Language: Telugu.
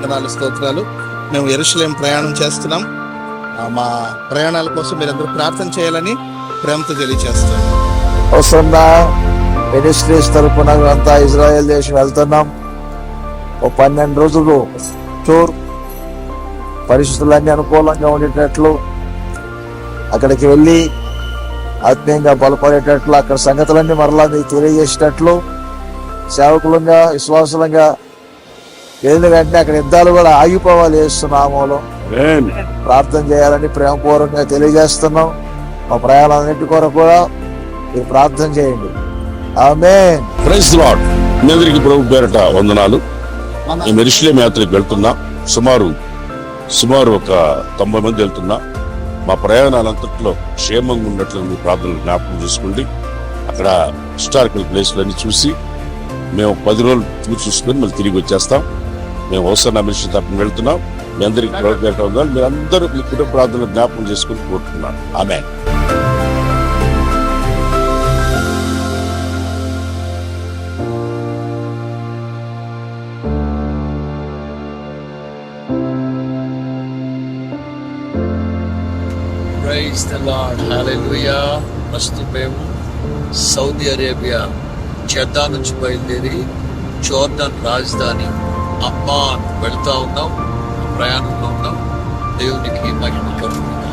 వందనాలు, స్తోత్రాలు. మేము యెరూషలేం ప్రయాణం చేస్తున్నాం. మా ప్రయాణాల కోసం మీరందరూ ప్రార్థన చేయాలని ప్రేమతో తెలియజేస్తాం. వస్తున్న మినిస్ట్రీస్ తరఫున అంతా ఇజ్రాయెల్ దేశం వెళ్తున్నాం. 12 రోజులు టూర్, పరిస్థితులన్నీ అనుకూలంగా ఉండేటట్లు, అక్కడికి వెళ్ళి ఆత్మీయంగా బలపడేటట్లు, అక్కడ సంగతులన్నీ మరలా మీకు తెలియజేసేటట్లు, సేవకులంగా విశ్వాసులంగా వెళ్ళిన వెంటనే అక్కడ యుద్ధాలు కూడా ఆగిపోవాలి. యేసునామములో ప్రార్థన చేయాలని ప్రేమపూర్వకంగా తెలియజేస్తున్నాం. మా ప్రయాణాలన్నింటి కొరకు కూడా మీరు ప్రార్థన చేయండి. ఆమేన్. Praise the Lord. మీ అందరికీ ప్రభు పేరట వందనాలు. మేము యెరూషలేం యాత్రకు వెళ్తున్నాం. సుమారు ఒక 90 మంది వెళ్తున్నాం. మా ప్రయాణాలంతట్లో క్షేమంగా ఉన్నట్లు మీ ప్రార్థనలు జ్ఞాపకం చేసుకోండి. అక్కడ హిస్టారికల్ ప్లేస్లన్నీ చూసి మేము 10 రోజులు చూసుకొని మళ్ళీ తిరిగి వచ్చేస్తాం. మేము హోసన్నా మినిస్ట్రీ తరపున వెళ్తున్నాం. మీ అందరికీ ప్రభు పేరట వందనాలు. మీరు అందరూ మీ కుటుంబ ప్రార్థనలు జ్ఞాపకం చేసుకుని కోరుతున్నాను. ఆమేన్. Praise the Lord. హల్లెలూయా. ప్రస్తుతం మేము సౌదీ అరేబియా జెద్దా నుంచి బయలుదేరి జోర్డాన్ రాజధాని అమ్మాన్ వెళ్తా ఉన్నాం. ప్రయాణంలో ఉన్నాం. దేవునికి మహిమ కలుగును.